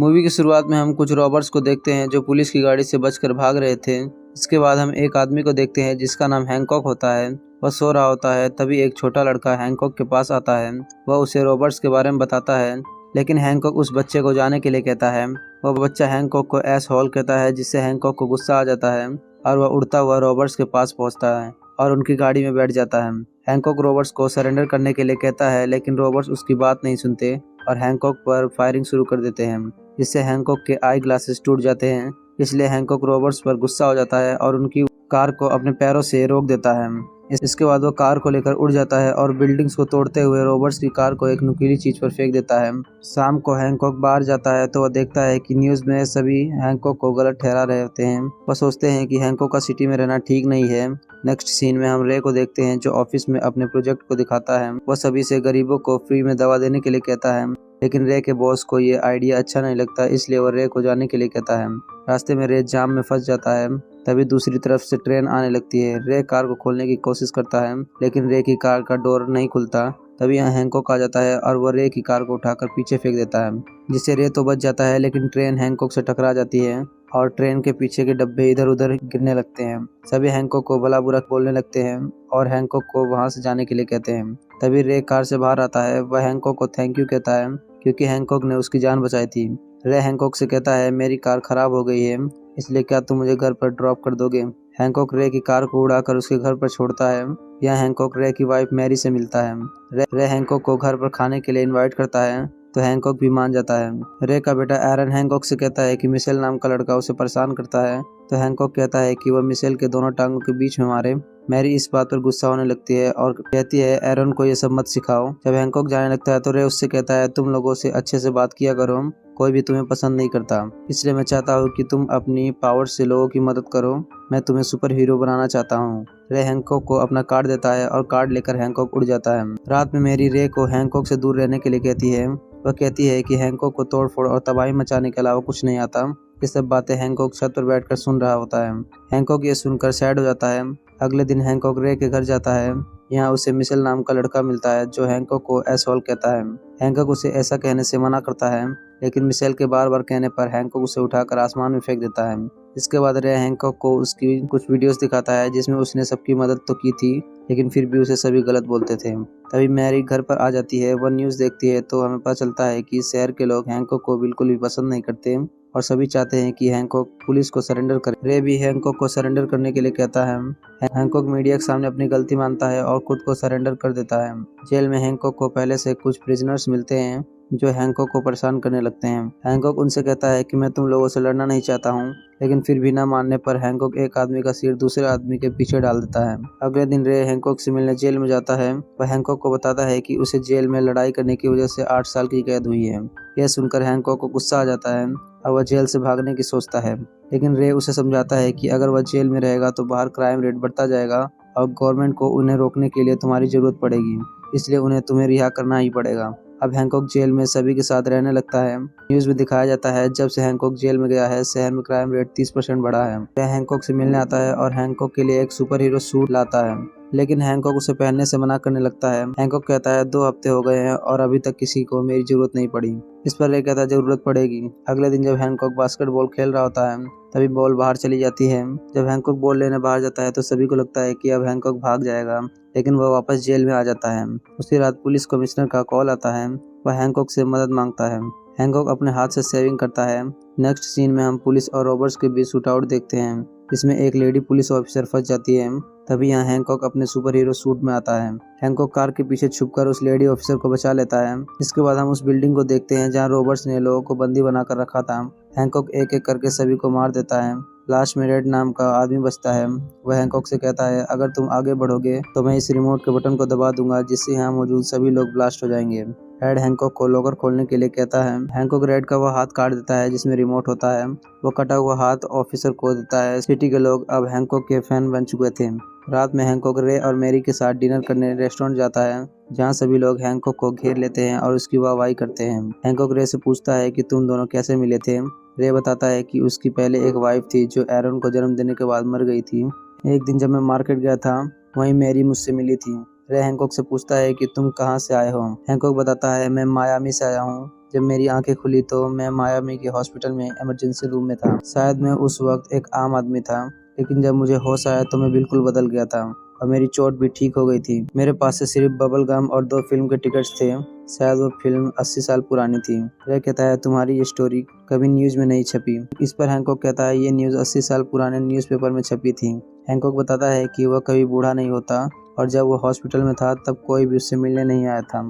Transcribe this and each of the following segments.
Movie की शुरुआत में हम कुछ रॉबर्स को देखते हैं जो पुलिस की गाड़ी से बचकर भाग रहे थे। इसके बाद हम एक आदमी को देखते हैं जिसका नाम हैंकॉक होता है। वह सो रहा होता है। तभी एक छोटा लड़का हैंकॉक के पास आता है। वह उसे रॉबर्ट्स के बारे में बताता है, लेकिन हैंकॉक उस बच्चे को जाने के लिए कहता है। वह बच्चा हैंकॉक को एस हॉल कहता है, जिससे हैंकॉक को गुस्सा आ जाता है और वह उड़ता हुआ रॉबर्ट्स के पास पहुंचता है और उनकी गाड़ी में बैठ जाता है। हैंकॉक रॉबर्ट्स को सरेंडर करने के लिए कहता है, लेकिन रॉबर्ट्स उसकी बात नहीं सुनते और हैंकॉक पर फायरिंग शुरू कर देते हैं, जिससे हैंकॉक के आई ग्लासेस टूट जाते हैं। इसलिए हैंकॉक रॉबर्ट्स पर गुस्सा हो जाता है और उनकी कार को अपने पैरों से रोक देता है। इसके बाद वो कार को लेकर उड़ जाता है और बिल्डिंग्स को तोड़ते हुए रॉबर्ट्स की कार को एक नुकीली चीज पर फेंक देता है। शाम को हैंकॉक बाहर जाता है तो वह देखता है कि न्यूज में सभी हैंकॉक को गलत ठहरा रहे होते हैं। वह सोचते हैं कि हैंकॉक का सिटी में रहना ठीक नहीं है। नेक्स्ट सीन में हम रे को देखते हैं जो ऑफिस में अपने प्रोजेक्ट को दिखाता है। वह सभी से गरीबों को फ्री में दवा देने के लिए कहता है, लेकिन रे के बॉस को ये आइडिया अच्छा नहीं लगता, इसलिए वो रे को जाने के लिए कहता है। रास्ते में रे जाम में फंस जाता है। तभी दूसरी तरफ से ट्रेन आने लगती है। रे कार को खोलने की कोशिश करता है, लेकिन रे की कार का डोर नहीं खुलता। तभी यहाँ हैंकॉक आ जाता है और वो रे की कार को उठाकर पीछे फेंक देता है, जिससे रे तो बच जाता है, लेकिन ट्रेन हैंकॉक से टकरा जाती है और ट्रेन के पीछे के डब्बे इधर उधर गिरने लगते हैं। सभी हैंकॉक को भला बुरा बोलने लगते हैं और हैंकॉक को वहां से जाने के लिए कहते हैं। तभी रे कार से बाहर आता है। वह हैंकॉक को थैंक यू कहता है, क्योंकि हैंकॉक ने उसकी जान बचाई थी। रे हैंकॉक से कहता है, मेरी कार खराब हो गई है, इसलिए क्या तुम मुझे घर पर ड्रॉप कर दोगे। हैंकॉक रे की कार को उड़ाकर उसके घर पर छोड़ता है। यहाँ हैंकॉक रे की वाइफ मैरी से मिलता है। रे हैंकॉक को घर पर खाने के लिए इनवाइट करता है, तो हैंकॉक भी मान जाता है। रे का बेटा एरन हैंकॉक से कहता है कि मिशेल नाम का लड़का उसे परेशान करता है, तो हैंकॉक कहता है कि वह मिशेल के दोनों टांगों के बीच में मारे। मैरी इस बात पर गुस्सा होने लगती है और कहती है, एरन को ये सब मत सिखाओ। जब हैंकॉक जाने लगता है तो रे उससे कहता है, तुम लोगों से अच्छे से बात किया करो, कोई भी तुम्हें पसंद नहीं करता, इसलिए मैं चाहता हूँ कि तुम अपनी पावर से लोगों की मदद करो। मैं तुम्हें सुपर हीरो बनाना चाहता हूँ। रे हैंकॉक को अपना कार्ड देता है और कार्ड लेकर हैंकॉक उड़ जाता है। रात में मैरी रे को हैंकॉक से दूर रहने के लिए कहती है। वह कहती है कि हैंकॉक को तोड़फोड़ और तबाही मचाने के अलावा कुछ नहीं आता। ये सब बातें हैंकॉक छत पर बैठकर सुन रहा होता है। हैंकॉक ये सुनकर सैड हो जाता है। अगले दिन हैंकॉक रे के घर जाता है। यहाँ उसे मिशेल नाम का लड़का मिलता है जो हैंकॉक को एसहॉल कहता है। हैंकॉक उसे ऐसा कहने से मना करता है, लेकिन मिशेल के बार बार कहने पर हैंकॉक उसे उठाकर आसमान में फेंक देता है। इसके बाद रे हैंकॉक को उसकी कुछ वीडियोस दिखाता है जिसमें उसने सबकी मदद तो की थी, लेकिन फिर भी उसे सभी गलत बोलते थे। तभी मैरी घर पर आ जाती है। वह न्यूज़ देखती है तो हमें पता चलता है कि शहर के लोग हैंकॉक को बिल्कुल भी पसंद नहीं करते और सभी चाहते हैं कि हैंकॉक पुलिस को सरेंडर करे। रे भी हैंकॉक को सरेंडर करने के लिए कहता है। हैंकॉक मीडिया के सामने अपनी गलती मानता है और खुद को सरेंडर कर देता है। जेल में हैंकॉक को पहले से कुछ प्रिजनर्स मिलते हैं जो हैंकॉक को परेशान करने लगते हैं। हैंकॉक उनसे कहता है कि मैं तुम लोगों से लड़ना नहीं चाहता हूँ, लेकिन फिर भी न मानने पर हैंकॉक एक आदमी का सिर दूसरे आदमी के पीछे डाल देता है। अगले दिन रे हैंकॉक से मिलने जेल में जाता है। वह हैंकॉक को बताता है कि उसे जेल में लड़ाई करने की वजह से 8 साल की कैद हुई है। यह सुनकर हैंकॉक को गुस्सा आ जाता है और वह जेल से भागने की सोचता है, लेकिन रे उसे समझाता है कि अगर वह जेल में रहेगा तो बाहर क्राइम रेट बढ़ता जाएगा और गवर्नमेंट को उन्हें रोकने के लिए तुम्हारी जरूरत पड़ेगी, इसलिए उन्हें तुम्हें रिहा करना ही पड़ेगा। अब हैंकॉक जेल में सभी के साथ रहने लगता है। न्यूज में दिखाया जाता है जब से हैंकॉक जेल में गया है शहर में क्राइम रेट 30% बढ़ा है। वह हैंकॉक से मिलने आता है और हैंकॉक के लिए एक सुपर हीरो सूट लाता है, लेकिन हैंकॉक उसे पहनने से मना करने लगता है। हैंकॉक कहता है 2 हफ्ते हो गए हैं और अभी तक किसी को मेरी जरूरत नहीं पड़ी। इस पर रे कहता है जरूरत पड़ेगी। अगले दिन जब हैंकॉक बास्केटबॉल खेल रहा होता है तभी बॉल बाहर चली जाती है। जब हैंकॉक बॉल लेने बाहर जाता है तो सभी को लगता है कि अब हैंकॉक भाग जाएगा, लेकिन वह वापस जेल में आ जाता है। उसी रात पुलिस कमिश्नर का कॉल आता है। वह हैंकॉक से मदद मांगता है। हैंकॉक अपने हाथ से शेविंग करता है। नेक्स्ट सीन में हम पुलिस और रॉबर्ट्स के बीच शूटआउट देखते हैं, जिसमें एक लेडी पुलिस ऑफिसर फंस जाती है। तभी यहाँ हैंकॉक अपने सुपर हीरो सूट में आता है। हैंकॉक कार के पीछे छुपकर उस लेडी ऑफिसर को बचा लेता है। इसके बाद हम उस बिल्डिंग को देखते हैं जहाँ रॉबर्ट्स ने लोगों को बंदी बनाकर रखा था। हैंकॉक एक एक करके सभी को मार देता है। लास्ट में रेड नाम का आदमी बचता है। वह हैंकॉक से कहता है, अगर तुम आगे बढ़ोगे तो मैं इस रिमोट के बटन को दबा दूंगा, जिससे यहाँ मौजूद सभी लोग ब्लास्ट हो जाएंगे। रेड हैंकॉक को लॉकर खोलने के लिए कहता है। हैंकॉक रेड का वह हाथ काट देता है जिसमें रिमोट होता है। वो कटा हुआ हाथ ऑफिसर को देता है। सिटी के लोग अब हैंकॉक के फैन बन चुके थे। रात में हैंकॉक रे और मैरी के साथ डिनर करने रेस्टोरेंट जाता है, जहाँ सभी लोग हैंकॉक को घेर लेते हैं और उसकी वाहवाही करते हैं। हैंकॉक रे से पूछता है कि तुम दोनों कैसे मिले थे। रे बताता है कि उसकी पहले एक वाइफ थी जो एरन को जन्म देने के बाद मर गई थी। एक दिन जब मैं मार्केट गया था वहीं मैरी मुझसे मिली थी। रे हैंकॉक से पूछता है कि तुम कहाँ से आए हो। हैंकॉक बताता है, मैं मायामी से आया हूँ। जब मेरी आंखें खुली तो मैं मायामी के हॉस्पिटल में इमरजेंसी रूम में था। शायद मैं उस वक्त एक आम आदमी था, लेकिन जब मुझे होश आया तो मैं बिल्कुल बदल गया था और मेरी चोट भी ठीक हो गई थी। मेरे पास से सिर्फ बबल गम और 2 फिल्म के टिकट्स थे। शायद वो फिल्म 80 साल पुरानी थी। रे कहता है तुम्हारी ये स्टोरी कभी न्यूज में नहीं छपी। इस पर हैंकॉक कहता है ये न्यूज 80 साल पुराने न्यूज़पेपर में छपी थी। हैंकॉक बताता है कि वह कभी बूढ़ा नहीं होता और जब वो हॉस्पिटल में था तब कोई भी उससे मिलने नहीं आया था।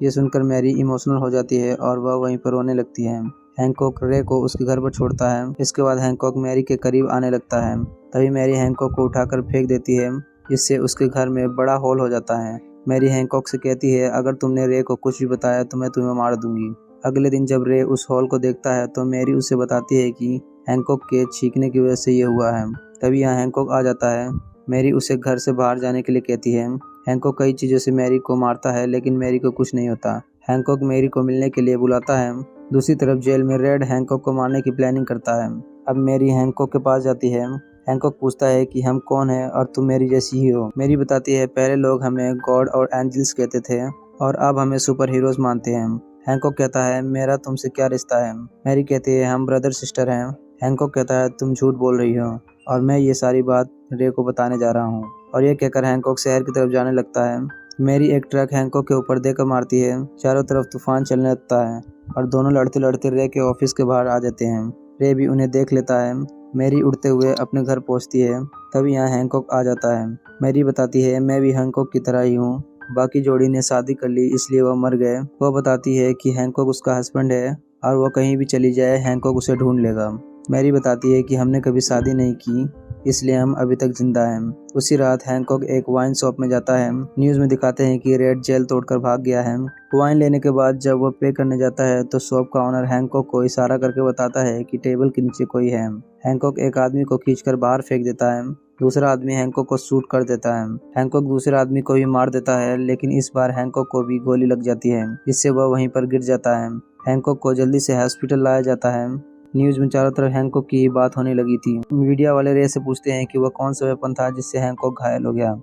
ये सुनकर मैरी इमोशनल हो जाती है और वह वहीं पर रोने लगती है। हैंकॉक रे को उसके घर पर छोड़ता है। इसके बाद हैंकॉक मैरी के करीब आने लगता है। तभी मैरी हैंकॉक को उठाकर फेंक देती है, जिससे उसके घर में बड़ा होल हो जाता है। मैरी हैंकॉक से कहती है अगर तुमने रे को कुछ भी बताया तो मैं तुम्हें मार दूंगी। अगले दिन जब रे उस हॉल को देखता है तो मैरी उसे बताती है कि हैंकॉक के छींकने की वजह से ये हुआ है। तभी यहाँ हैंकॉक आ जाता है। मैरी उसे घर से बाहर जाने के लिए कहती है। हैंकॉक कई चीज़ों से मैरी को मारता है, लेकिन मैरी को कुछ नहीं होता। हैंकॉक मैरी को मिलने के लिए बुलाता है। दूसरी तरफ जेल में रेड हैंकॉक को मारने की प्लानिंग करता है। अब मैरी हैंकॉक के पास जाती है। हैंकॉक पूछता है कि हम कौन हैं और तुम मेरी जैसी ही हो। मैरी बताती है पहले लोग हमें गॉड और एंजल्स कहते थे और अब हमें सुपर हीरोज मानते हैं। हैंकॉक कहता है मेरा तुमसे क्या रिश्ता है। मैरी कहती है हम ब्रदर सिस्टर हैं। हैंकॉक कहता है तुम झूठ बोल रही हो और मैं ये सारी बात रे को बताने जा रहा हूँ। और ये कहकर हैंकॉक शहर की तरफ जाने लगता है। मैरी एक ट्रक हैंकॉक के ऊपर देकर मारती है। चारों तरफ तूफान चलने लगता है और दोनों लड़ते लड़ते रे के ऑफिस के बाहर आ जाते हैं। रे भी उन्हें देख लेता है। मैरी उड़ते हुए अपने घर पहुंचती है। तभी यहाँ हैंकॉक आ जाता है। मैरी बताती है मैं भी हैंकॉक की तरह ही हूँ। बाकी जोड़ी ने शादी कर ली इसलिए वह मर गए। वह बताती है कि हैंकॉक उसका हस्बैंड है और वह कहीं भी चली जाए हैंकॉक उसे ढूंढ लेगा। मैरी बताती है कि हमने कभी शादी नहीं की इसलिए हम अभी तक जिंदा हैं। उसी रात हैंकॉक एक वाइन शॉप में जाता है। न्यूज में दिखाते हैं कि रेड जेल तोड़कर भाग गया है। वाइन लेने के बाद जब वो पे करने जाता है तो शॉप का ओनर हैंकॉक को इशारा करके बताता है कि टेबल के नीचे कोई है। हैंकॉक एक आदमी को खींचकर बाहर फेंक देता है। दूसरा आदमी हैंकॉक को शूट कर देता है। हैंकॉक दूसरे आदमी को भी मार देता है, लेकिन इस बार हैंकॉक को भी गोली लग जाती है, जिससे वह वहीं पर गिर जाता है। हैंकॉक को जल्दी से हॉस्पिटल लाया जाता है। न्यूज में चारों तरफ हैंकॉक की बात होने लगी थी। मीडिया वाले रे से पूछते हैं कि वह कौन सा वेपन था जिससे हैंकॉक घायल हो गया।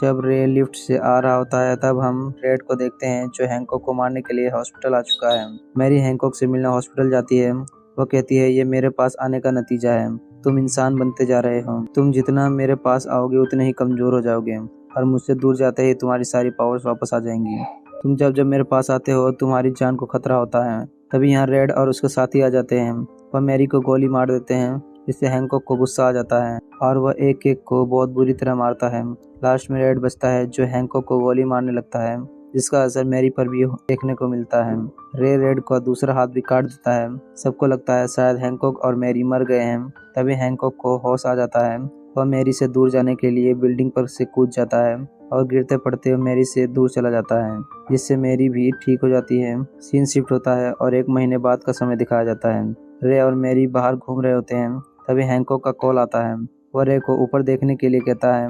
जब रे लिफ्ट से आ रहा होता है तब हम रेड को देखते हैं जो हैंकॉक को मारने के लिए हॉस्पिटल आ चुका है। मैरी हैंकॉक से मिलने हॉस्पिटल जाती है। वह कहती है ये मेरे पास आने का नतीजा है। तुम इंसान बनते जा रहे हो। तुम जितना मेरे पास आओगे उतने ही कमजोर हो जाओगे और मुझसे दूर जाते ही तुम्हारी सारी पावर्स वापस आ जाएंगी। तुम जब मेरे पास आते हो तुम्हारी जान को खतरा होता है। तभी यहाँ रेड और उसके साथी आ जाते हैं। वह मैरी को गोली मार देते हैं, जिससे हैंकॉक को गुस्सा आ जाता है और वह एक एक को बहुत बुरी तरह मारता है। लास्ट में रेड बचता है जो हैंकॉक को गोली मारने लगता है, जिसका असर मैरी पर भी देखने को मिलता है। रे रेड का दूसरा हाथ भी काट देता है। सबको लगता है शायद हैंकॉक और मैरी मर गए हैं। तभी हैंकॉक को होश आ जाता है। वह मैरी से दूर जाने के लिए बिल्डिंग पर से कूद जाता है और गिरते पड़ते हुए मैरी से दूर चला जाता है, जिससे मैरी भी ठीक हो जाती है। सीन शिफ्ट होता है और 1 महीने बाद का समय दिखाया जाता है। रे और मैरी बाहर घूम रहे होते हैं। तभी हैंकॉक का कॉल आता है। वह रे को ऊपर देखने के लिए कहता है।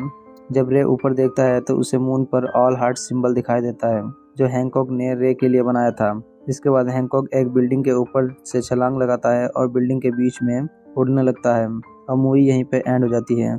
जब रे ऊपर देखता है तो उसे मून पर ऑल हार्ट सिंबल दिखाई देता है, जो हैंकॉक ने रे के लिए बनाया था। इसके बाद हैंकॉक एक बिल्डिंग के ऊपर से छलांग लगाता है और बिल्डिंग के बीच में उड़ने लगता है और मूवी यहीं पे एंड हो जाती है।